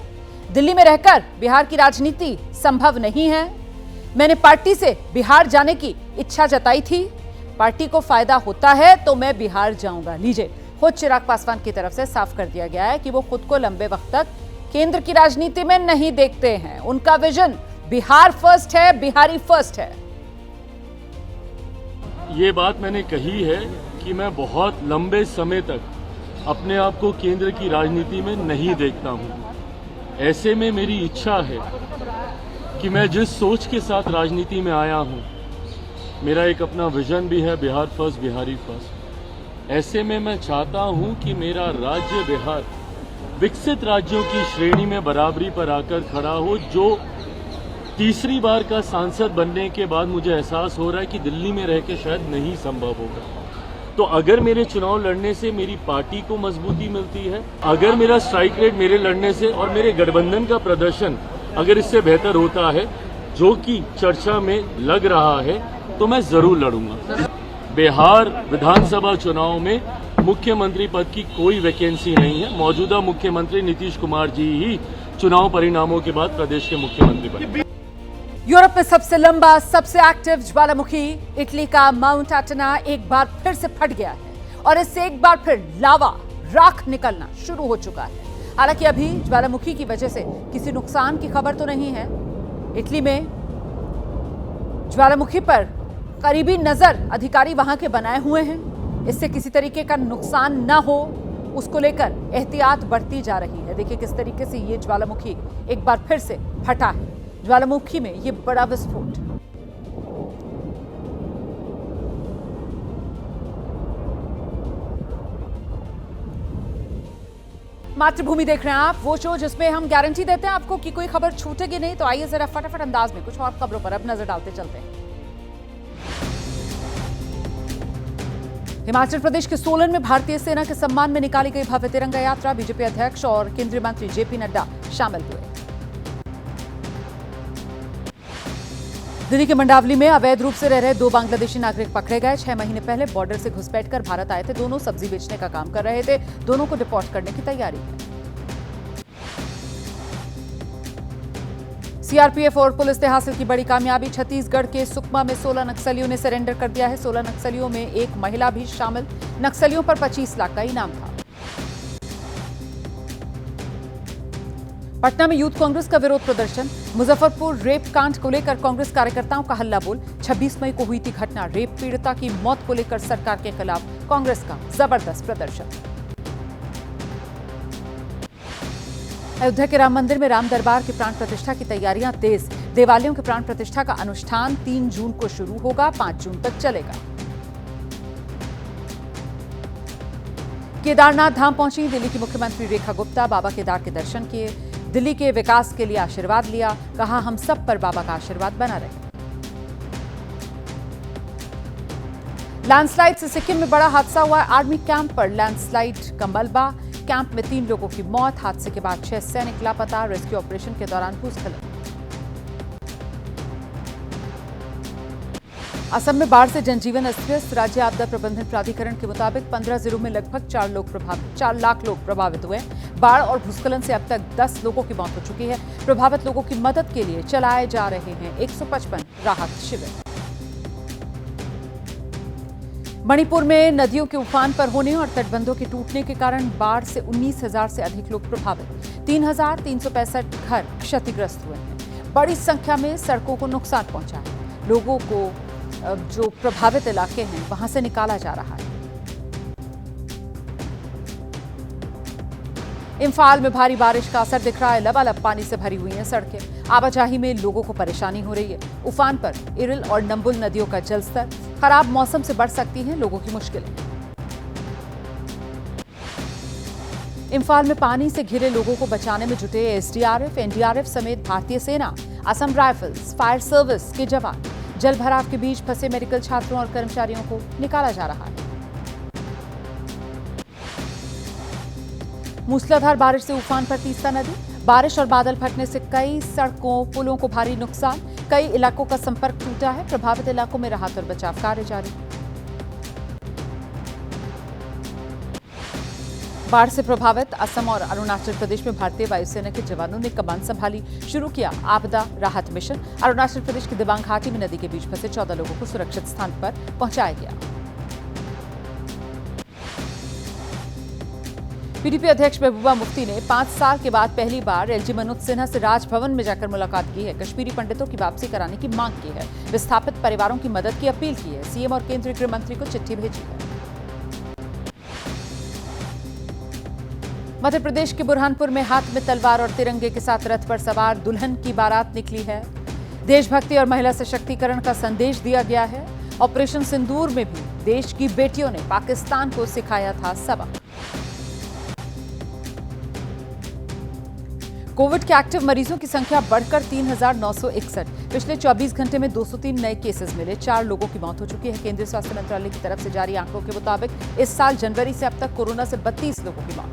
दिल्ली में रहकर बिहार की राजनीति संभव नहीं है। मैंने पार्टी से बिहार जाने की इच्छा जताई थी। पार्टी को फायदा होता है तो मैं बिहार जाऊंगा। लीजिए, खुद चिराग पासवान की तरफ से साफ कर दिया गया है कि वो खुद को लंबे वक्त तक केंद्र की राजनीति में नहीं देखते हैं। उनका विजन बिहार फर्स्ट है, बिहारी फर्स्ट है। ये बात मैंने कही है कि मैं बहुत लंबे समय तक अपने आप को केंद्र की राजनीति में नहीं देखता हूं। ऐसे में मेरी इच्छा है कि मैं जिस सोच के साथ राजनीति में आया हूं, मेरा एक अपना विजन भी है, बिहार फर्स्ट, बिहारी फर्स्ट। ऐसे में मैं चाहता हूं कि मेरा राज्य बिहार विकसित राज्यों की श्रेणी में बराबरी पर आकर खड़ा हो। जो तीसरी बार का सांसद बनने के बाद मुझे एहसास हो रहा है कि दिल्ली में रह के शायद नहीं संभव होगा। तो अगर मेरे चुनाव लड़ने से मेरी पार्टी को मजबूती मिलती है, अगर मेरा स्ट्राइक रेट मेरे लड़ने से और मेरे गठबंधन का प्रदर्शन अगर इससे बेहतर होता है, जो कि चर्चा में लग रहा है, तो मैं जरूर लड़ूंगा। बिहार विधानसभा चुनाव में मुख्यमंत्री पद की कोई वैकेंसी नहीं है। मौजूदा मुख्यमंत्री नीतीश कुमार जी ही चुनाव परिणामों के बाद प्रदेश के मुख्यमंत्री बने। यूरोप में सबसे लंबा, सबसे एक्टिव ज्वालामुखी इटली का माउंट एटना एक बार फिर से फट गया है और इससे एक बार फिर लावा, राख निकलना शुरू हो चुका है। हालांकि अभी ज्वालामुखी की वजह से किसी नुकसान की खबर तो नहीं है। इटली में ज्वालामुखी पर करीबी नजर अधिकारी वहां के बनाए हुए हैं। इससे किसी तरीके का नुकसान ना हो, उसको लेकर एहतियात बरती जा रही है। देखिए किस तरीके से ये ज्वालामुखी एक बार फिर से फटा है। ज्वालामुखी में ये बड़ा विस्फोट। मातृभूमि देख रहे हैं आप, वो शो जिसमें हम गारंटी देते हैं आपको कि कोई खबर छूटेगी नहीं। तो आइए जरा फटाफट अंदाज में कुछ और खबरों पर अब नजर डालते चलते हैं। हिमाचल प्रदेश के सोलन में भारतीय सेना के सम्मान में निकाली गई भव्य तिरंगा यात्रा। बीजेपी अध्यक्ष और केंद्रीय मंत्री जेपी नड्डा शामिल हुए। दिल्ली के मंडावली में अवैध रूप से रह रहे 2 बांग्लादेशी नागरिक पकड़े गए। 6 महीने पहले बॉर्डर से घुसपैठ कर भारत आए थे। दोनों सब्जी बेचने का काम कर रहे थे। दोनों को डिपोर्ट करने की तैयारी है। सीआरपीएफ और पुलिस ने हासिल की बड़ी कामयाबी। छत्तीसगढ़ के सुकमा में 16 नक्सलियों ने सरेंडर कर दिया है। 16 नक्सलियों में एक महिला भी शामिल। नक्सलियों पर 25 लाख का इनाम था। पटना में यूथ कांग्रेस का विरोध प्रदर्शन। मुजफ्फरपुर रेप कांड को लेकर कांग्रेस कार्यकर्ताओं का हल्ला बोल। 26 मई को हुई थी घटना। रेप पीड़िता की मौत को लेकर सरकार के खिलाफ कांग्रेस का जबरदस्त प्रदर्शन। अयोध्या के राम मंदिर में राम दरबार की प्राण प्रतिष्ठा की तैयारियां तेज। देवालयों के प्राण प्रतिष्ठा का अनुष्ठान 3 जून को शुरू होगा, 5 जून तक चलेगा। केदारनाथ धाम पहुंची दिल्ली की मुख्यमंत्री रेखा गुप्ता। बाबा केदार के दर्शन किए। दिल्ली के विकास के लिए आशीर्वाद लिया। कहा हम सब पर बाबा का आशीर्वाद बना रहे। लैंडस्लाइड से सिक्किम में बड़ा हादसा हुआ। आर्मी कैंप पर लैंडस्लाइड का मलबा। कैंप में 3 लोगों की मौत। हादसे के बाद 6 सैनिक लापता। रेस्क्यू ऑपरेशन के दौरान भूस्खलन। असम में बाढ़ से जनजीवन अस्त व्यस्त। राज्य आपदा प्रबंधन प्राधिकरण के मुताबिक 15 जिलों में लगभग 4 लाख लोग प्रभावित हुए। बाढ़ और भूस्खलन से अब तक 10 लोगों की मौत हो चुकी है। प्रभावित लोगों की मदद के लिए चलाए जा रहे हैं 155 राहत शिविर। मणिपुर में नदियों के उफान पर होने और तटबंधों के टूटने के कारण बाढ़ से 19,000 से अधिक लोग प्रभावित। 3,365 घर क्षतिग्रस्त हुए हैं। बड़ी संख्या में सड़कों को नुकसान पहुंचा है। लोगों को जो प्रभावित इलाके हैं वहां से निकाला जा रहा है। इंफाल में भारी बारिश का असर दिख रहा है। लबालब पानी से भरी हुई हैं सड़कें। आवाजाही में लोगों को परेशानी हो रही है। उफान पर इरिल और नंबुल नदियों का जलस्तर। खराब मौसम से बढ़ सकती हैं लोगों की मुश्किलें। इंफाल में पानी से घिरे लोगों को बचाने में जुटे एसडीआरएफ, एनडीआरएफ समेत भारतीय सेना, असम राइफल्स, फायर सर्विस के जवान। जल भराव के बीच फंसे मेडिकल छात्रों और कर्मचारियों को निकाला जा रहा है। मूसलाधार बारिश से उफान पर तीस्ता नदी। बारिश और बादल फटने से कई सड़कों, पुलों को भारी नुकसान। कई इलाकों का संपर्क टूटा है। प्रभावित इलाकों में राहत और बचाव कार्य जारी। बाढ़ से प्रभावित असम और अरुणाचल प्रदेश में भारतीय वायुसेना के जवानों ने कमान संभाली। शुरू किया आपदा राहत मिशन। अरुणाचल प्रदेश की दिबांग घाटी में नदी के बीच फंसे 14 लोगों को सुरक्षित स्थान पर पहुंचाया गया। पीडीपी अध्यक्ष महबूबा मुफ्ती ने 5 साल के बाद पहली बार एलजी मनोज सिन्हा से राजभवन में जाकर मुलाकात की है। कश्मीरी पंडितों की वापसी कराने की मांग की है। विस्थापित परिवारों की मदद की अपील की है। सीएम और केंद्रीय गृह मंत्री को चिट्ठी भेजी है। मध्य प्रदेश के बुरहानपुर में हाथ में तलवार और तिरंगे के साथ रथ पर सवार दुल्हन की बारात निकली है। देशभक्ति और महिला सशक्तिकरण का संदेश दिया गया है। ऑपरेशन सिंदूर में भी देश की बेटियों ने पाकिस्तान को सिखाया था सबक। कोविड के एक्टिव मरीजों की संख्या बढ़कर 3,961। पिछले 24 घंटे में 203 नए केसेस मिले। 4 लोगों की मौत हो चुकी है। केंद्रीय स्वास्थ्य मंत्रालय की तरफ से जारी आंकड़ों के मुताबिक इस साल जनवरी से अब तक कोरोना से 32 लोगों की मौत।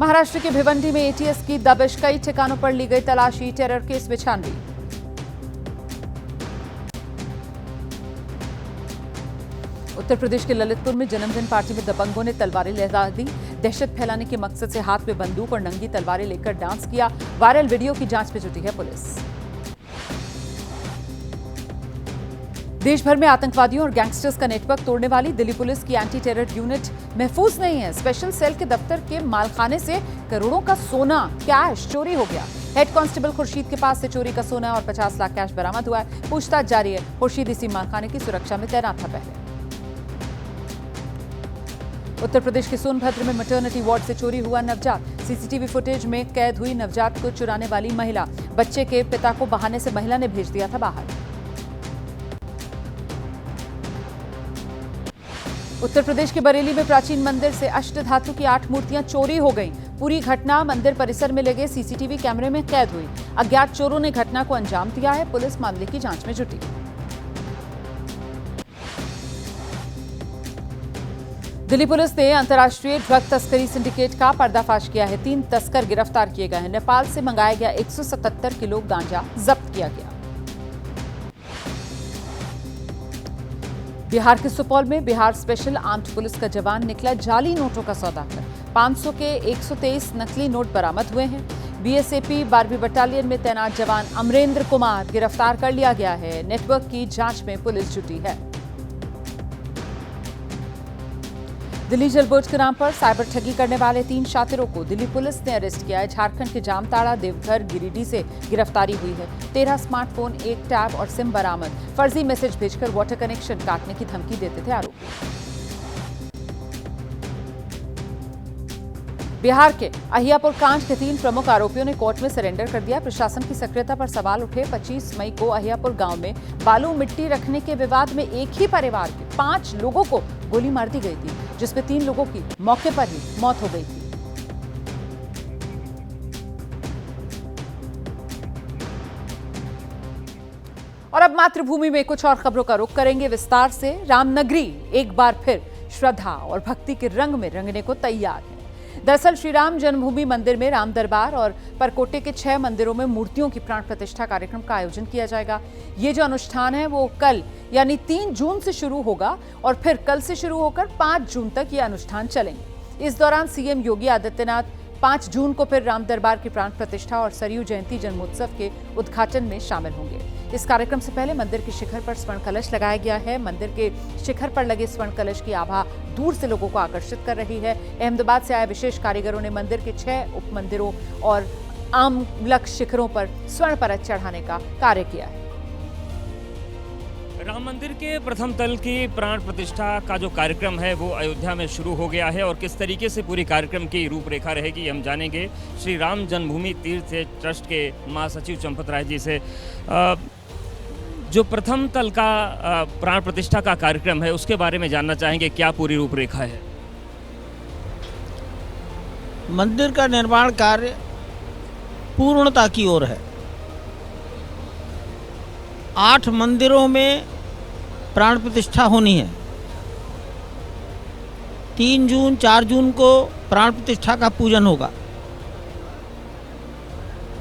महाराष्ट्र के भिवंडी में एटीएस की दबिश, कई ठिकानों पर ली गई तलाशी, टेरर केस में छानबीन। उत्तर प्रदेश के ललितपुर में जन्मदिन पार्टी में दबंगों ने तलवारें लहरा दी। दहशत फैलाने के मकसद से हाथ में बंदूक और नंगी तलवारें लेकर डांस किया। वायरल वीडियो की जांच में जुटी है पुलिस। देश भर में आतंकवादियों और गैंगस्टर्स का नेटवर्क तोड़ने वाली दिल्ली पुलिस की एंटी टेरर यूनिट महफूज नहीं है। स्पेशल सेल के दफ्तर के मालखाने से करोड़ों का सोना, कैश चोरी हो गया। हेड कांस्टेबल खुर्शीद के पास से चोरी का सोना और 50 लाख कैश बरामद हुआ है। पूछताछ जारी है। खुर्शीद इसी मालखाने की सुरक्षा में तैनात था पहले। उत्तर प्रदेश के सोनभद्र में मैटरनिटी वार्ड से चोरी हुआ नवजात। सीसीटीवी फुटेज में कैद हुई नवजात को चुराने वाली महिला। बच्चे के पिता को बहाने से महिला ने भेज दिया था बाहर। उत्तर प्रदेश के बरेली में प्राचीन मंदिर से अष्टधातु की 8 मूर्तियां चोरी हो गईं। पूरी घटना मंदिर परिसर में लगे सीसीटीवी कैमरे में कैद हुई। अज्ञात चोरों ने घटना को अंजाम दिया है। पुलिस मामले की जांच में जुटी। दिल्ली पुलिस ने अंतर्राष्ट्रीय ड्रग तस्करी सिंडिकेट का पर्दाफाश किया है। 3 तस्कर गिरफ्तार किए गए हैं। नेपाल से मंगाया गया 177 किलो गांजा जब्त किया गया। बिहार के सुपौल में बिहार स्पेशल आर्म्ड पुलिस का जवान निकला जाली नोटों का सौदा कर। 500 के 123 नकली नोट बरामद हुए हैं। बीएसएपी 12वीं बटालियन में तैनात जवान अमरेंद्र कुमार गिरफ्तार कर लिया गया है। नेटवर्क की जांच में पुलिस जुटी है। दिल्ली जलबोझ के नाम पर साइबर ठगी करने वाले 3 शातिरों को दिल्ली पुलिस ने अरेस्ट किया है। झारखंड के जामताड़ा, देवघर, गिरिडीह से गिरफ्तारी हुई है। 13 स्मार्टफोन, 1 टैब और सिम बरामद। फर्जी मैसेज भेजकर वाटर कनेक्शन काटने की धमकी देते थे आरोपी। बिहार के अहियापुर कांड के 3 प्रमुख आरोपियों ने कोर्ट में सरेंडर कर दिया। प्रशासन की सक्रियता पर सवाल उठे। 25 मई को अहियापुर गांव में बालू मिट्टी रखने के विवाद में एक ही परिवार के 5 लोगों को गोली मार दी गई थी, जिसमें 3 लोगों की मौके पर ही मौत हो गई थी। और अब मातृभूमि में कुछ और खबरों का रुख करेंगे विस्तार से। रामनगरी एक बार फिर श्रद्धा और भक्ति के रंग में रंगने को तैयार है। दरअसल श्री राम जन्मभूमि मंदिर में राम दरबार और परकोटे के 6 मंदिरों में मूर्तियों की प्राण प्रतिष्ठा कार्यक्रम का आयोजन किया जाएगा। ये जो अनुष्ठान है वो कल यानी 3 जून से शुरू होगा और फिर कल से शुरू होकर 5 जून तक ये अनुष्ठान चलेंगे। इस दौरान सीएम योगी आदित्यनाथ 5 जून को फिर राम दरबार की प्राण प्रतिष्ठा और सरयू जयंती जन्मोत्सव के उद्घाटन में शामिल होंगे। इस कार्यक्रम से पहले मंदिर के शिखर पर स्वर्ण कलश लगाया गया है। मंदिर के शिखर पर लगे स्वर्ण कलश की आभा दूर से लोगों को आकर्षित कर रही है। अहमदाबाद से आए विशेष कारीगरों ने मंदिर के 6 उप मंदिरों और आम लक्ष्य शिखरों पर स्वर्ण परत चढ़ाने का कार्य किया है। राम मंदिर के प्रथम तल की प्राण प्रतिष्ठा का जो कार्यक्रम है वो अयोध्या में शुरू हो गया है और किस तरीके से पूरी कार्यक्रम की रूपरेखा रहेगी हम जानेंगे श्री राम जन्मभूमि तीर्थ ट्रस्ट के महासचिव चंपत राय जी से। जो प्रथम तल का प्राण प्रतिष्ठा का कार्यक्रम है उसके बारे में जानना चाहेंगे, क्या पूरी रूपरेखा है? मंदिर का निर्माण कार्य पूर्णता की ओर है। 8 मंदिरों में प्राण प्रतिष्ठा होनी है। 3 जून 4 जून को प्राण प्रतिष्ठा का पूजन होगा।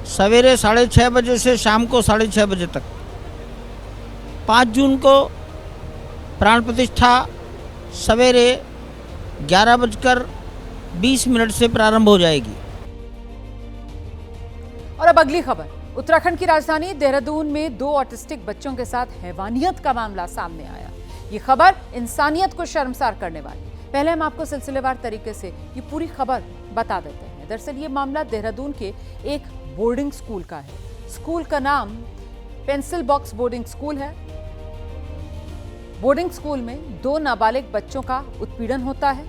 सवेरे 6:30 बजे से शाम को 6:30 बजे तक। 5 जून को प्राण प्रतिष्ठा सवेरे 11:20 से प्रारंभ हो जाएगी। और अब अगली खबर। उत्तराखंड की राजधानी देहरादून में 2 ऑटिस्टिक बच्चों के साथ हैवानियत का मामला सामने आया। ये खबर इंसानियत को शर्मसार करने वाली। पहले हम आपको सिलसिलेवार तरीके से ये पूरी खबर बता देते हैं। दरअसल ये मामला देहरादून के एक बोर्डिंग स्कूल का है। स्कूल का नाम पेंसिल बॉक्स बोर्डिंग स्कूल है। बोर्डिंग स्कूल में 2 नाबालिग बच्चों का उत्पीड़न होता है।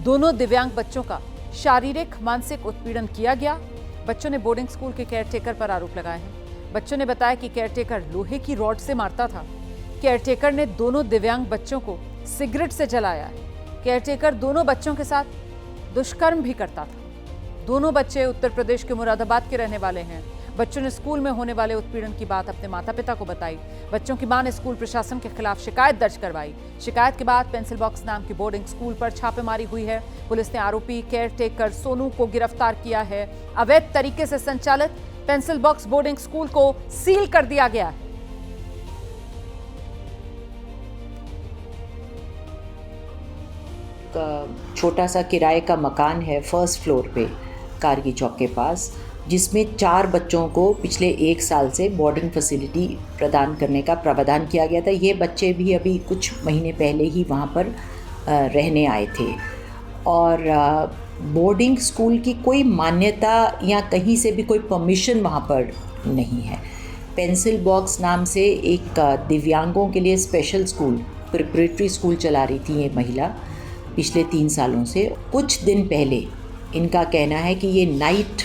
दोनों दिव्यांग बच्चों का शारीरिक मानसिक उत्पीड़न किया गया। बच्चों ने बोर्डिंग स्कूल के केयरटेकर पर आरोप लगाए हैं। बच्चों ने बताया कि केयरटेकर लोहे की रॉड से मारता था। केयरटेकर ने दोनों दिव्यांग बच्चों को सिगरेट से जलाया है। केयरटेकर दोनों बच्चों के साथ दुष्कर्म भी करता था। दोनों बच्चे उत्तर प्रदेश के मुरादाबाद के रहने वाले हैं। बच्चों ने स्कूल में होने वाले उत्पीड़न की बात अपने माता पिता को बताई। बच्चों की मां ने स्कूल प्रशासन के खिलाफ शिकायत दर्ज करवाई। शिकायत के बाद पेंसिल बॉक्स नाम की बोर्डिंग स्कूल पर छापेमारी हुई है। पुलिस ने आरोपी केयरटेकर सोनू को गिरफ्तार किया है। अवैध तरीके से संचालित पेंसिल बॉक्स बोर्डिंग स्कूल को सील कर दिया गया है। छोटा सा किराए का मकान है फर्स्ट फ्लोर पे कारगी चौक के पास, जिसमें 4 बच्चों को पिछले 1 साल से बोर्डिंग फैसिलिटी प्रदान करने का प्रावधान किया गया था। ये बच्चे भी अभी कुछ महीने पहले ही वहाँ पर रहने आए थे और बोर्डिंग स्कूल की कोई मान्यता या कहीं से भी कोई परमिशन वहाँ पर नहीं है। पेंसिल बॉक्स नाम से एक दिव्यांगों के लिए स्पेशल स्कूल प्रिपरेटरी स्कूल चला रही थी ये महिला पिछले 3 सालों से। कुछ दिन पहले इनका कहना है कि ये नाइट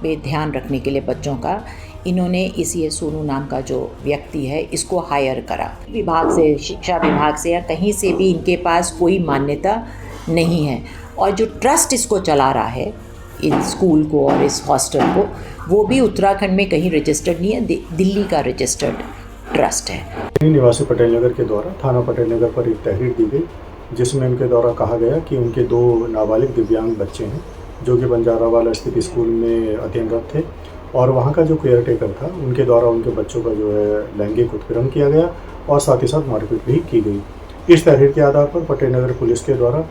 पे ध्यान रखने के लिए बच्चों का इन्होंने ये सोनू नाम का जो व्यक्ति है इसको हायर करा। विभाग से, शिक्षा विभाग से या कहीं से भी इनके पास कोई मान्यता नहीं है और जो ट्रस्ट इसको चला रहा है इस स्कूल को और इस हॉस्टल को, वो भी उत्तराखंड में कहीं रजिस्टर्ड नहीं है, दिल्ली का रजिस्टर्ड ट्रस्ट है। निवासी पटेल नगर के द्वारा थाना पटेल नगर पर एक तहरीर दी गई जिसमें उनके द्वारा कहा गया कि उनके 2 नाबालिग दिव्यांग बच्चे हैं जो कि बंजारावाला स्थित स्कूल में अध्ययनरत थे और वहाँ का जो केयरटेकर था उनके द्वारा उनके बच्चों का जो है लैंगिक उत्पीड़न किया गया और साथ ही साथ मारपीट भी की गई। इस तहरीर के आधार पर पटेल नगर पुलिस के द्वारा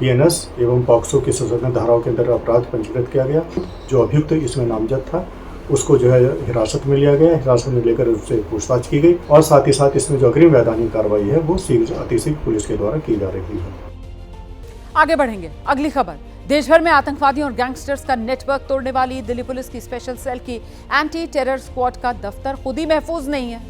BNS एवं पॉक्सो की संशोधन धाराओं के अंदर अपराध पंजीकृत किया गया। जो अभियुक्त इसमें नामजद था उसको जो है हिरासत में लिया गया। हिरासत में लेकर उससे पूछताछ की गई और साथ ही साथ इसमें जो अग्रिम वैधानिक कार्रवाई है वो अतिशीघ्र पुलिस के द्वारा की जा रही है। आगे बढ़ेंगे। अगली खबर, देश भर में आतंकवादियों और गैंगस्टर्स का नेटवर्क तोड़ने वाली दिल्ली पुलिस की स्पेशल सेल की एंटी टेरर स्क्वाड का दफ्तर खुद ही महफूज नहीं है।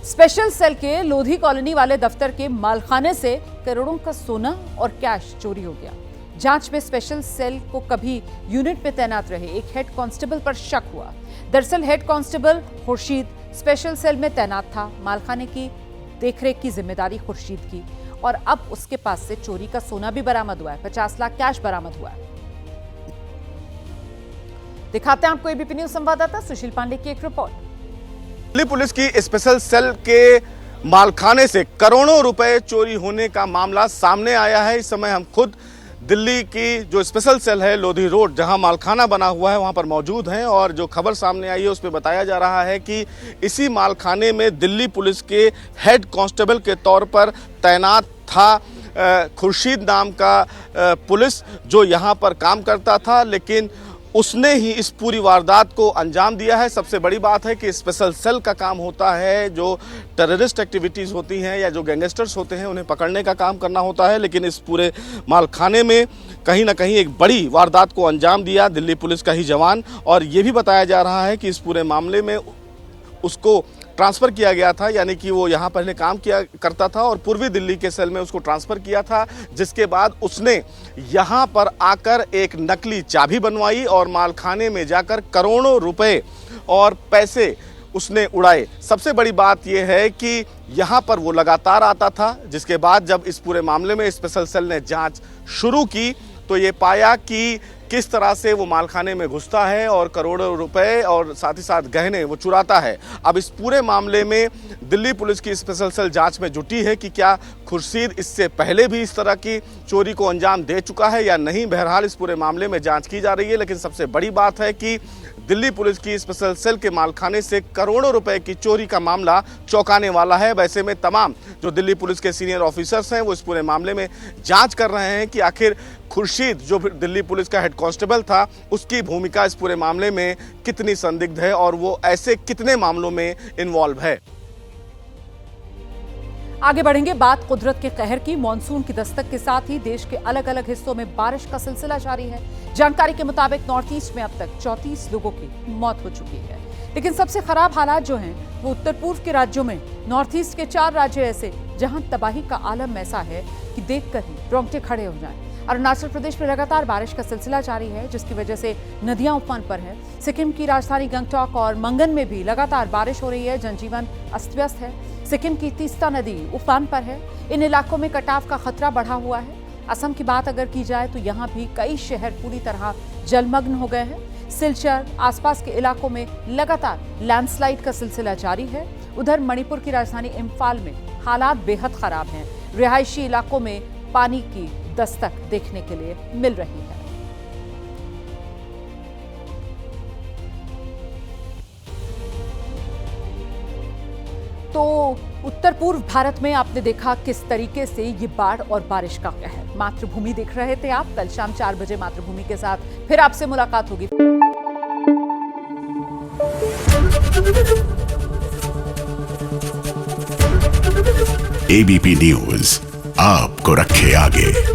स्पेशल सेल के लोधी कॉलोनी वाले दफ्तर के मालखाने से करोड़ों का सोना और कैश चोरी हो गया। जांच में स्पेशल सेल को कभी यूनिट में तैनात रहे एक हेड कांस्टेबल पर शक हुआ। दरअसल head constable Khurshid special cell में तैनात था। मालखाने की देखरेख की जिम्मेदारी खुर्शीद की और अब उसके पास से चोरी का सोना भी बरामद हुआ है। 50 लाख कैश बरामद हुआ है। दिखाते हैं आपको एबीपी न्यूज संवाददाता सुशील पांडे की एक रिपोर्ट। दिल्ली पुलिस की स्पेशल सेल के मालखाने से करोड़ों रुपए चोरी होने का मामला सामने आया है। इस समय हम खुद दिल्ली की जो स्पेशल सेल है लोधी रोड जहां मालखाना बना हुआ है वहां पर मौजूद हैं और जो खबर सामने आई है उस पर बताया जा रहा है कि इसी मालखाने में दिल्ली पुलिस के हेड कांस्टेबल के तौर पर तैनात था खुर्शीद नाम का पुलिस जो यहां पर काम करता था, लेकिन उसने ही इस पूरी वारदात को अंजाम दिया है। सबसे बड़ी बात है कि स्पेशल सेल का काम होता है जो टेररिस्ट एक्टिविटीज़ होती हैं या जो गैंगस्टर्स होते हैं उन्हें पकड़ने का काम करना होता है, लेकिन इस पूरे मालखाने में कहीं ना कहीं एक बड़ी वारदात को अंजाम दिया दिल्ली पुलिस का ही जवान। और ये भी बताया जा रहा है कि इस पूरे मामले में उसको ट्रांसफ़र किया गया था, यानी कि वो यहाँ पहले काम किया करता था और पूर्वी दिल्ली के सेल में उसको ट्रांसफ़र किया था, जिसके बाद उसने यहाँ पर आकर एक नकली चाबी बनवाई और मालखाने में जाकर करोड़ों रुपए और पैसे उसने उड़ाए। सबसे बड़ी बात यह है कि यहाँ पर वो लगातार आता था, जिसके बाद जब इस पूरे मामले में स्पेशल सेल ने जांच शुरू की तो ये पाया कि किस तरह से वो मालखाने में घुसता है और करोड़ों रुपए और साथ ही साथ गहने वो चुराता है। अब इस पूरे मामले में दिल्ली पुलिस की स्पेशल सेल जांच में जुटी है कि क्या खुर्शीद इससे पहले भी इस तरह की चोरी को अंजाम दे चुका है या नहीं। बहरहाल इस पूरे मामले में जांच की जा रही है, लेकिन सबसे बड़ी बात है कि दिल्ली पुलिस की स्पेशल सेल के मालखाने से करोड़ों रुपए की चोरी का मामला चौंकाने वाला है। वैसे में तमाम जो दिल्ली पुलिस के सीनियर ऑफिसर्स हैं वो इस पूरे मामले में जांच कर रहे हैं कि आखिर खुर्शीद जो दिल्ली पुलिस का हेड कांस्टेबल था उसकी भूमिका इस पूरे मामले में कितनी संदिग्ध है और वो ऐसे कितने मामलों में इन्वॉल्व है। आगे बढ़ेंगे बात कुदरत के कहर की। मॉनसून की दस्तक के साथ ही देश के अलग अलग हिस्सों में बारिश का सिलसिला जारी है। जानकारी के मुताबिक नॉर्थ ईस्ट में अब तक 34 लोगों की मौत हो चुकी है। लेकिन सबसे खराब हालात जो हैं वो उत्तर पूर्व के राज्यों में। नॉर्थ ईस्ट के 4 राज्य ऐसे जहां तबाही का आलम ऐसा है कि देखकर ही रोंगटे खड़े हो जाएं। अरुणाचल प्रदेश में लगातार बारिश का सिलसिला जारी है, जिसकी वजह से नदियां उफान पर है। सिक्किम की राजधानी गंगटोक और मंगन में भी लगातार बारिश हो रही है। जनजीवन अस्त व्यस्त है। सिक्किम की तीस्ता नदी उफान पर है। इन इलाकों में कटाव का खतरा बढ़ा हुआ है। असम की बात अगर की जाए तो यहाँ भी कई शहर पूरी तरह जलमग्न हो गए हैं। सिलचर आसपास के इलाकों में लगातार लैंडस्लाइड का सिलसिला जारी है। उधर मणिपुर की राजधानी इम्फाल में हालात बेहद खराब हैं। रिहायशी इलाकों में पानी की दस्तक देखने के लिए मिल रही है। तो उत्तर पूर्व भारत में आपने देखा किस तरीके से ये बाढ़ और बारिश का कहर। मातृभूमि देख रहे थे आप। कल शाम 4 बजे मातृभूमि के साथ फिर आपसे मुलाकात होगी। एबीपी न्यूज आपको रखे आगे।